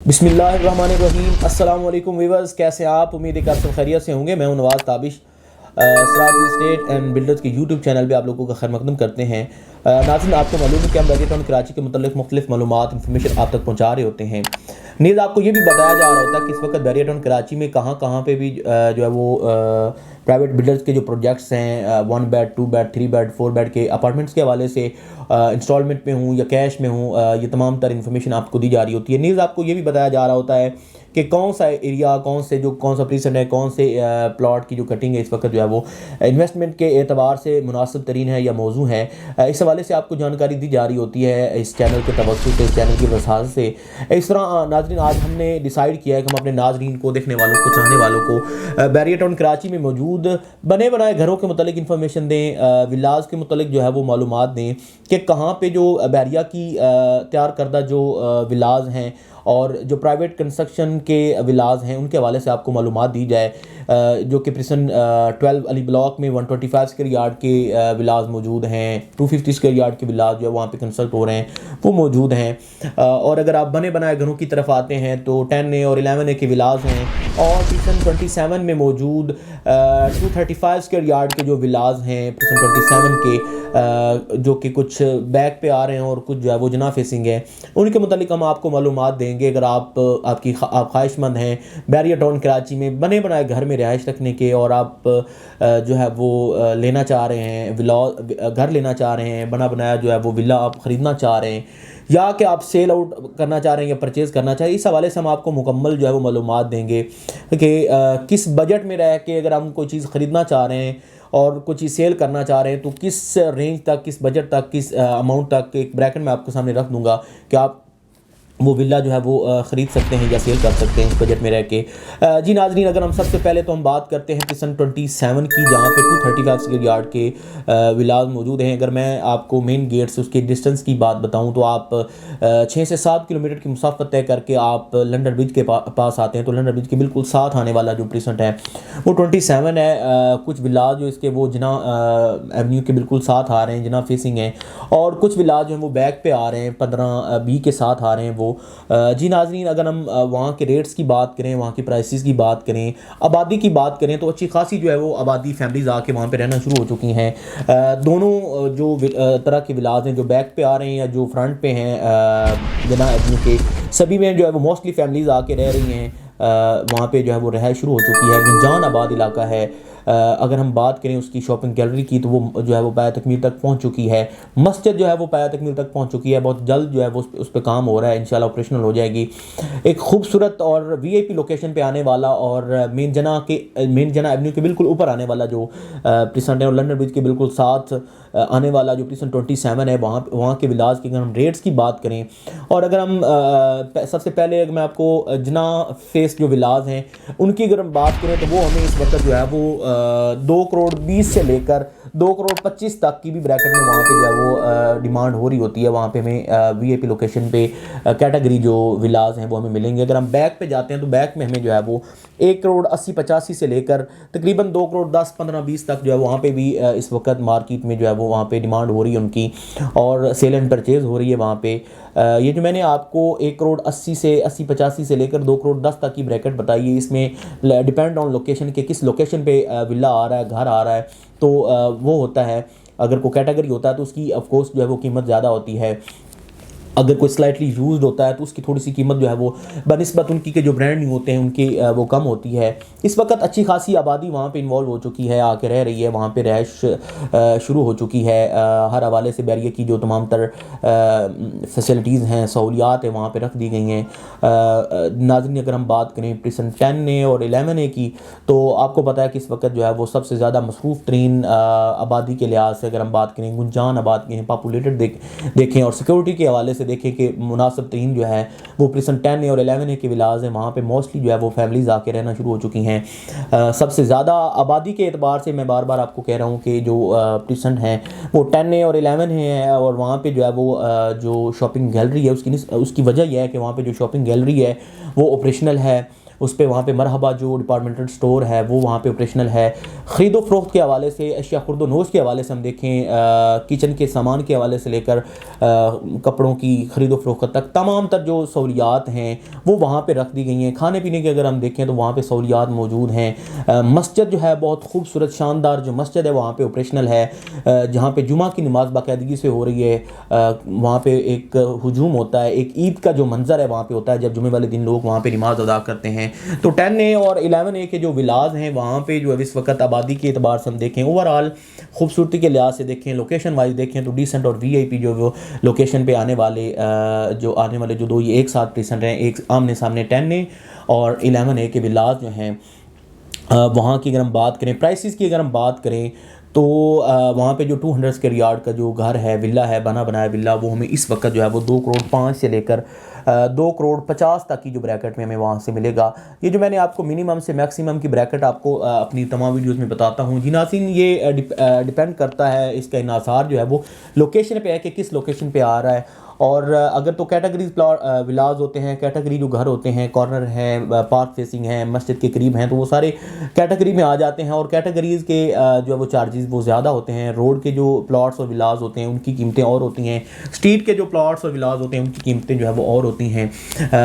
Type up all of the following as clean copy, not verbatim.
बिस्मिल्लाहिर्रहमानिर्रहीम। अस्सलाम वालेकुम व्यूअर्स, कैसे आप? उम्मीद है कि आप सब खैरियत से होंगे। मैं हूं Nawaz Tabish, Siraj real estate and builders के यूट्यूब चैनल पे आप लोगों का खैर मकदम करते हैं। नाज़रीन, आपको मालूम है कि हम बैरिया टाउन कराची के मतलब मुख्तलिफ मालूमात इंफॉर्मेशन आप तक पहुँचा रहे होते हैं। नीज़ आपको ये भी बताया जा रहा होता है कि इस वक्त बैरिया टाउन कराची में कहाँ कहाँ पे भी जो है वो प्राइवेट बिल्डर्स के जो प्रोजेक्ट्स हैं, 1 बेड 2 बेड 3 बेड 4 बेड के अपार्टमेंट्स के हवाले से इंस्टॉलमेंट में हूँ या कैश में हूँ, ये तमाम तर इन्फॉर्मेशन आपको दी जा रही होती है। नीज़ आपको ये भी बताया जा रहा होता है कि कौन सा एरिया, कौन सा प्रीसेंट है, कौन से प्लॉट की जो कटिंग है इस वक्त जो है वो इन्वेस्टमेंट के एतबार से मुनासिब तरीन है या मौजू है। इस हवाले से आपको जानकारी दी जा रही होती है इस चैनल के तवज्जुह से, इस चैनल की वसात से। इस तरह नाजरीन, आज हमने डिसाइड किया है कि हम अपने नाजरीन को, देखने वालों को, चाहने वालों को बैरिया टाउन कराची में मौजूद बने बनाए घरों के मतलब इंफॉर्मेशन दें, विलाज के मतलब जो है वो मालूमात दें कि कहाँ पे जो बैरिया की तैयार करदा जो विलाज हैं और जो प्राइवेट कंस्ट्रक्शन के विलाज हैं उनके हवाले से आपको मालूमात दी जाए। जो कि प्रिसन 12 अली ब्लॉक में 125 स्क्वायर यार्ड के विलाज मौजूद हैं, 250 स्क्वायर यार्ड के विलाज जो है वहाँ पे कंस्ट्रक्ट हो रहे हैं वो मौजूद हैं। और अगर आप बने बनाए घरों की तरफ आते हैं तो 10A और 11A के विलाज हैं। और प्रिसन 27 में मौजूद 235 स्क्वायर यार्ड के जो विलाज हैं प्रिसन 27 के, जो कि कुछ बैक पे आ रहे हैं और कुछ जो है वो जना फेसिंग है, उनके मतलब हम आपको मालूमात देंगे। अगर आप ख्वाहिशमंद हैं बैरिया टाउन कराची में बने बनाए घर में रिहाइश रखने के और आप जो है वो लेना चाह रहे हैं, विला घर लेना चाह रहे हैं, बना बनाया जो है वो विला आप ख़रीदना चाह रहे हैं, या कि आप सेल आउट करना चाह रहे हैं या परचेज़ करना चाह रहे हैं, इस हवाले से हम आपको मुकम्मल जो है वो मालूमात देंगे कि किस बजट में रह के अगर हम कोई चीज़ ख़रीदना चाह रहे हैं और कुछ चीज़ सेल करना चाह रहे हैं तो किस रेंज तक, किस बजट तक, किस अमाउंट तक एक ब्रैकेट में आपके सामने रख दूंगा कि आप वो विला जो है वो ख़रीद सकते हैं या सेल कर सकते हैं इस बजट में रह के। जी नाजरीन, अगर हम सबसे पहले तो हम बात करते हैं प्रिसन 27 की, जहाँ पे 235 स्क्वायर यार्ड के विलाज मौजूद हैं। अगर मैं आपको मेन गेट से उसके डिस्टेंस की बात बताऊँ तो आप 6 से 7 किलोमीटर की मुसाफत तय करके आप लंदन ब्रिज के पास आते हैं तो लंदन ब्रिज के बिल्कुल साथ आने वाला जो प्रिसेंट है वो 27 है। कुछ विलाज जो इसके वो जना एवेन्यू के बिल्कुल साथ आ रहे हैं, जना फेसिंग हैं, और कुछ विलाज जो हैं वो बैक पे आ रहे हैं, 15B के साथ आ रहे हैं वो। जी नाजरीन, अगर हम वहाँ के रेट्स की बात करें, वहाँ की प्राइसेस की बात करें, आबादी की बात करें तो अच्छी खासी जो है वो आबादी फैमिलीज़ आके वहाँ पे रहना शुरू हो चुकी हैं। दोनों जो तरह के विलाज हैं, जो बैक पे आ रहे हैं या जो फ्रंट पे हैं जना एवेन्यू के, सभी में जो है वो मोस्टली फैमिलीज़ आके रह रही हैं। वहाँ पे जो है वो रहायश शुरू हो चुकी है, गुंजान आबाद इलाका है। अगर हम बात करें उसकी शॉपिंग गैलरी की तो वो जो है वो पाया तकमील तक पहुँच चुकी है। मस्जिद जो है वो पाया तकमील तक पहुँच चुकी है, बहुत जल्द जो है वो उस पर काम हो रहा है, इंशाल्लाह ऑपरेशनल हो जाएगी। एक खूबसूरत और VIP लोकेशन पे आने वाला और मेन जना एवेन्यू के बिल्कुल ऊपर आने वाला जो प्रिसेंट है और लंदन ब्रिज के बिल्कुल साथ आने वाला जो प्रिसेंट 27 है, वहाँ के विलाज की अगर हम रेट्स की बात करें, और अगर हम सबसे पहले अगर मैं आपको जना फेस जो विलाज हैं उनकी अगर हम बात करें तो वो हमें इस वक्त जो है वो 2 करोड़ 20 से लेकर 2 करोड़ 25 तक की भी ब्रैकेट में वहाँ पे जो है वो डिमांड हो रही होती है। वहाँ पे हमें VIP लोकेशन पे कैटेगरी जो विलाज हैं वो हमें मिलेंगे। अगर हम बैक पे जाते हैं तो बैक में हमें जो है वो 1 करोड़ 80-85 से लेकर तकरीबन 2 करोड़ 10, 15, 20 तक जो है वहाँ पे भी इस वक्त मार्केट में जो है वो वहाँ पे डिमांड हो रही है उनकी, और सेल एंड परचेज़ हो रही है वहाँ पे। ये जो मैंने आपको 1 करोड़ 80-85 से लेकर 2 करोड़ 10 तक की ब्रैकेट बताई है, इसमें डिपेंड ऑन लोकेशन के किस लोकेशन पे विला आ रहा है, घर आ रहा है, तो वो होता है। अगर कोई कैटेगरी होता है तो उसकी ऑफकोर्स जो है वो कीमत ज़्यादा होती है। अगर कोई स्लाइटली यूज्ड होता है तो उसकी थोड़ी सी कीमत जो है वो बनिस्बत उनकी के जो ब्रांड न्यू होते हैं उनकी वो कम होती है। इस वक्त अच्छी खासी आबादी वहाँ पे इन्वॉल्व हो चुकी है, आके रह रही है, वहाँ पे रहायश शुरू हो चुकी है। हर हवाले से बैरिया की जो तमाम तर फैसिलिटीज़ हैं, सहूलियात हैं, वहाँ पे रख दी गई हैं। नाज़रीन, अगर हम बात करें प्रिसेंट 10A और 11A की तो आपको पता है कि इस वक्त जो है वो सबसे ज़्यादा मसरूफ़ तरीन आबादी के लिहाज से अगर हम बात करें, गुंजान आबादी हैं, पॉपुलेटेड देखें और सिक्योरिटी के हवाले से देखें कि मुनासिब तरीन जो है वो प्रिसेंट 10A और 11A के विलाज हैं, वहाँ पे मोस्टली जो है वो फैमिलीज़ आके रहना शुरू हो चुकी हैं। सबसे ज़्यादा आबादी के एतबार से मैं बार बार आपको कह रहा हूँ कि जो प्रिसेंट हैं वो 10A और 11A हैं, और वहाँ पे जो है वो जो शॉपिंग गैलरी है उसकी वजह यह है कि वहाँ पे जो शॉपिंग गैलरी है वो ऑपरेशनल है। उस पर वहाँ पे मरहबा जो डिपार्टमेंटल स्टोर है वो वहाँ पे ऑपरेशनल है। ख़रीदो फरोख्त के हवाले से, अशिया खुर्द नोश के हवाले से हम देखें, किचन के सामान के हवाले से लेकर कपड़ों की ख़रीदो फरोख्त तक तमाम तर जो सहूलियात हैं वो वहाँ पे रख दी गई हैं। खाने पीने की अगर हम देखें तो वहाँ पे सहूलियात मौजूद हैं। मस्जिद जो है बहुत खूबसूरत शानदार जो मस्जिद है वहाँ पे ऑपरेशनल है, जहाँ पे जुमा की नमाज़ बाकायदगी से हो रही है। वहाँ पे एक हुजूम होता है, एक ईद का जो मंजर है वहाँ पे होता है जब जुमे वाले दिन लोग वहाँ पे नमाज अदा करते हैं। तो 10A और 11A के जो विलाज हैं वहाँ पे जो है इस वक्त आबादी के एतबार से हम देखें, ओवरऑल खूबसूरती के लिहाज से देखें, लोकेशन वाइज देखें तो डिसेंट और VIP जो वो लोकेशन पे आने वाले जो दो ये एक साथ प्रेजेंट हैं, एक आमने सामने 10A और 11A के विलाज जो हैं वहाँ की अगर हम बात करें, प्राइसेस की अगर हम बात करें तो वहाँ पे जो 200 स्क्वायर यार्ड का जो घर है, विला है, बना बनाया विला, वो हमें इस वक्त जो है वो 2 करोड़ 5 से लेकर 2 करोड़ 50 तक की जो ब्रैकेट में हमें वहाँ से मिलेगा। ये जो मैंने आपको मिनिमम से मैक्सिमम की ब्रैकेट आपको अपनी तमाम वीडियोज़ में बताता हूँ जी नाज़रीन। ये डिपेंड करता है, इसका इन्हासार जो है वो लोकेशन पे है कि किस लोकेशन पे आ रहा है। और अगर तो कैटेगरीज विलाज होते हैं, कैटेगरी जो घर होते हैं, कॉर्नर हैं, पार्क फेसिंग हैं, मस्जिद के करीब हैं, तो वो सारे कैटेगरी में आ जाते हैं। और कैटेगरीज़ के जो है वो चार्जेस वो ज़्यादा होते हैं। रोड के जो प्लॉट्स और विलाज होते हैं उनकी कीमतें और होती हैं, स्ट्रीट के जो प्लॉट्स और विलाज होते हैं उनकी कीमतें जो है वो और होती हैं।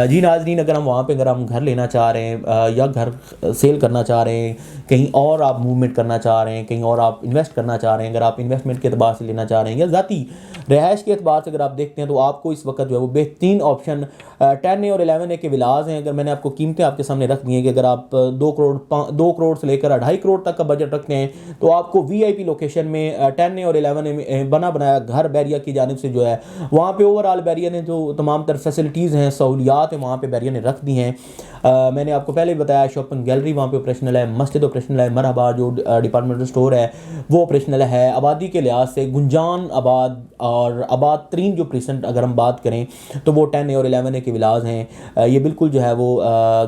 जी नाज़रीन, अगर हम वहाँ पर अगर हम घर लेना चाह रहे हैं या घर सेल करना चाह रहे हैं, कहीं और आप मूवमेंट करना चाह रहे हैं, कहीं और आप इन्वेस्ट करना चाह रहे हैं, अगर आप इन्वेस्टमेंट के एतबार से लेना चाह रहे हैं या ज़ाती रहायश के एतबार से अगर आप देखते हैं तो आपको इस वक्त जो है वो बेहतरीन ऑप्शन 10A और 11A के विलाज हैं। अगर मैंने आपको कीमतें आपके सामने रख दी हैं कि अगर आप 2 करोड़ से लेकर 2.5 करोड़ तक का बजट रखते हैं तो आपको VIP लोकेशन में 10A और 11A में बना बनाया घर बैरिया की जानिब से जो है वहाँ पे ओवरऑल बैरिया ने जो तमाम तर फैसिलिटीज़ हैं, सहूलियात हैं, वहाँ पे बैरिया ने रख दी हैं। मैंने आपको पहले बताया शॉपिंग गैलरी वहाँ पे ऑपरेशनल है, मस्जिद ऑपरेशनल है, मरहबा जो डिपार्टमेंटल स्टोर है वो ऑपरेशनल है। आबादी के लिहाज से गुंजान आबाद और आबाद तरीन जो प्रेसेंट अगर हम बात करें तो वो 10A और 11A के विलाज हैं। ये बिल्कुल जो है वो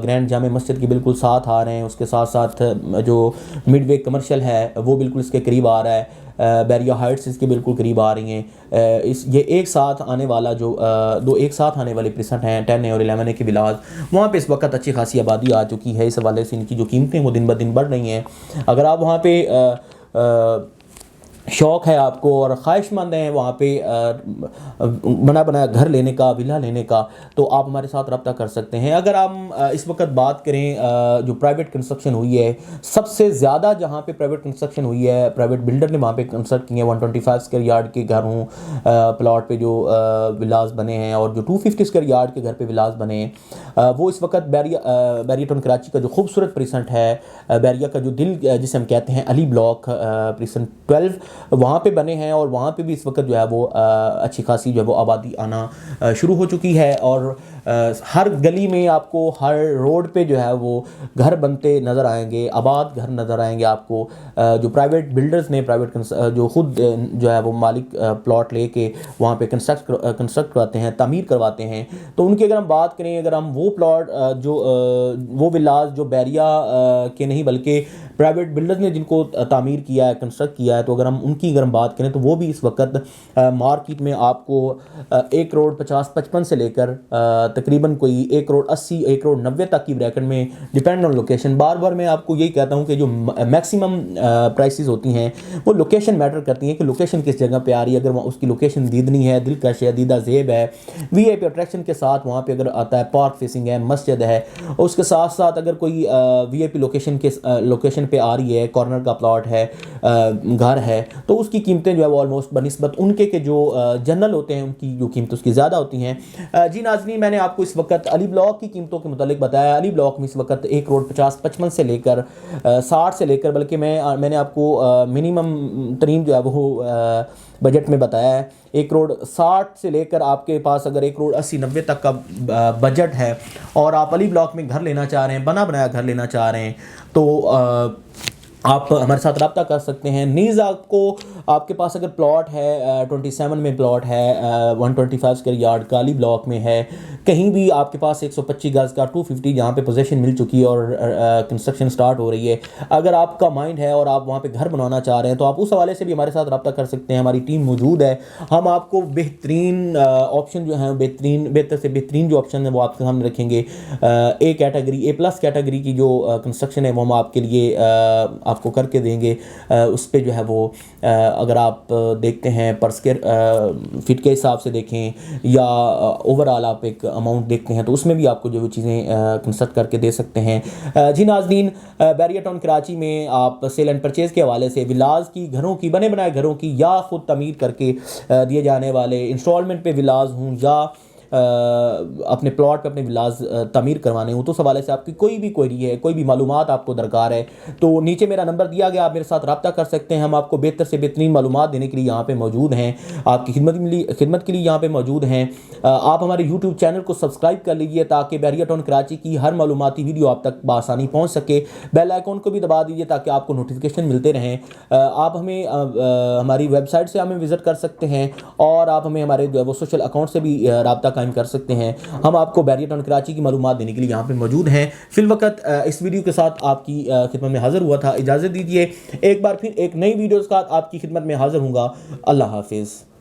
ग्रैंड जामे मस्जिद के बिल्कुल साथ आ रहे हैं। उसके साथ साथ जो मिडवे कमर्शियल है वो बिल्कुल इसके करीब आ रहा है। बैरिया हाइट्स इसके बिल्कुल करीब आ रही हैं। ये एक साथ आने वाला जो दो एक साथ आने वाले प्रेसेंट हैं 10A और 11A के विलाज, वहाँ पे इस वक्त अच्छी खासी आबादी आ चुकी है। इस हवाले से इनकी जो कीमतें वो दिन ब दिन बढ़ रही हैं। अगर आप वहाँ पे शौक़ है आपको और ख्वाहिशमंद हैं वहाँ पे बना बनाया घर लेने का, विला लेने का, तो आप हमारे साथ रब्ता कर सकते हैं। अगर हम इस वक्त बात करें जो प्राइवेट कंस्ट्रक्शन हुई है, सबसे ज़्यादा जहाँ पे प्राइवेट कंस्ट्रक्शन हुई है, प्राइवेट बिल्डर ने वहाँ पे कंस्ट्रक्ट किए हैं 125 स्क्वायर यार्ड के घर हों, प्लॉट पे जो विलास बने हैं, और जो 250 स्क्वायर यार्ड के घर पे विलास बने हैं, वो इस वक्त बैरिया टाउन कराची का जो खूबसूरत प्रेसेंट है, बैरिया का जो दिल जिसे हम कहते हैं अली ब्लॉक प्रेसेंट 12 वहाँ पे बने हैं। और वहाँ पे भी इस वक्त जो है वो अच्छी खासी जो है वो आबादी आना शुरू हो चुकी है। और हर गली में आपको, हर रोड पे जो है वो घर बनते नज़र आएंगे, आबाद घर नज़र आएंगे आपको। जो प्राइवेट बिल्डर्स ने, जो खुद जो है वो मालिक प्लॉट लेके वहाँ पे कंस्ट्रक्ट करवाते हैं, तामीर करवाते हैं, तो उनकी अगर हम बात करें, अगर हम वो प्लॉट वो विलाज जो बैरिया के नहीं बल्कि प्राइवेट बिल्डर्स ने जिनको तामीर किया है, कंस्ट्रक्ट किया है, तो अगर हम बात करें तो वो भी इस वक्त मार्केट में आपको 1 करोड़ 50-55 से लेकर तकरीबन कोई 1 करोड़ 80, 1 करोड़ 90 तक की ब्रैकेट में, डिपेंड ऑन लोकेशन। बार बार मैं आपको यही कहता हूँ कि जो मैक्सिमम प्राइसेस होती हैं वो लोकेशन मैटर करती हैं कि लोकेशन किस जगह पे आ रही है। अगर उसकी लोकेशन दीदनी है, दिलकश है, दीदा ज़ेब है, VIP अट्रैक्शन के साथ वहाँ पे अगर आता है, पार्क फेसिंग है, मस्जिद है, उसके साथ साथ अगर कोई VIP लोकेशन पे आ रही है, कॉर्नर का प्लॉट है, घर है, तो उसकी कीमतें जो है वो ऑलमोस्ट बनिस्बत उनके के जो जनरल होते हैं उनकी जो कीमतें उसकी ज़्यादा होती हैं। जी नाज़रीन, मैंने आपको इस वक्त अली ब्लॉक की कीमतों के मुतालिक बताया। अली ब्लॉक में इस वक्त 1 करोड़ 50-55 से लेकर 60 से लेकर, बल्कि मैंने आपको मिनिमम तरीन जो है वो बजट में बताया है 1 करोड़ 60 से लेकर आपके पास अगर 1 करोड़ 80-90 तक का बजट है और आप अली ब्लॉक में घर लेना चाह रहे हैं, बना बनाया घर लेना चाह रहे हैं, तो आप हमारे साथ रब्ता कर सकते हैं। नीज़ आपको आपके पास अगर प्लॉट है 27 में प्लॉट है 125 स्क्वायर यार्ड काली ब्लॉक में है, कहीं भी आपके पास 125 गज़ का 250 जहाँ पे पोजीशन मिल चुकी है और कंस्ट्रक्शन स्टार्ट हो रही है, अगर आपका माइंड है और आप वहाँ पे घर बनाना चाह रहे हैं तो आप उस हवाले से भी हमारे साथ रब्ता कर सकते हैं। हमारी टीम मौजूद है, हम आपको बेहतरीन ऑप्शन जो है बेहतर से बेहतरीन जो ऑप्शन है वो आपके सामने रखेंगे। ए कैटेगरी A+ कैटेगरी की जो कंस्ट्रक्शन है वो हम आपके लिए आपको करके देंगे। उस पे जो है वो अगर आप देखते हैं पर स्क्वायर फीट के हिसाब से देखें या ओवरऑल आप एक अमाउंट देखते हैं तो उसमें भी आपको जो वो चीज़ें कंस्ट्रक्ट करके दे सकते हैं। जी नाज़रीन, बैरिया टाउन कराची में आप सेल एंड परचेज़ के हवाले से विलाज की, घरों की, बने बनाए घरों की या ख़ुद तमीर करके दिए जाने वाले इंस्टॉलमेंट पे विलाज हूँ या अपने प्लॉट पे अपने विलाज तमीर करवाने हो, तो उस हवाले से आपकी कोई भी क्वेरी है, कोई भी मालूमात आपको दरकार है तो नीचे मेरा नंबर दिया गया, आप मेरे साथ रब्ता कर सकते हैं। हम आपको बेहतर से बेहतरीन मालूमात देने के लिए यहाँ पे मौजूद हैं, आपकी खिदमत के लिए यहाँ पे मौजूद हैं। आप हमारे यूट्यूब चैनल को सब्सक्राइब कर लीजिए ताकि बैरिया टाउन कराची की हर मालूमाती वीडियो आप तक बआसानी पहुँच सके। बेल आइकॉन को भी दबा दीजिए ताकि आपको नोटिफिकेशन मिलते रहें। आप हमें हमारी वेबसाइट से हमें विज़िट कर सकते हैं और आप हमें हमारे वो सोशल अकाउंट से भी रब्ता कर सकते हैं। हम आपको बैरिया टाउन कराची की मालूमात देने के लिए यहाँ पे मौजूद हैं। फिल वक्त इस वीडियो के साथ आपकी खिदमत में हाजिर हुआ था। इजाज़त दीजिए, एक बार फिर एक नई वीडियो के साथ आपकी खिदमत में हाजिर हूँगा। अल्लाह हाफिज़।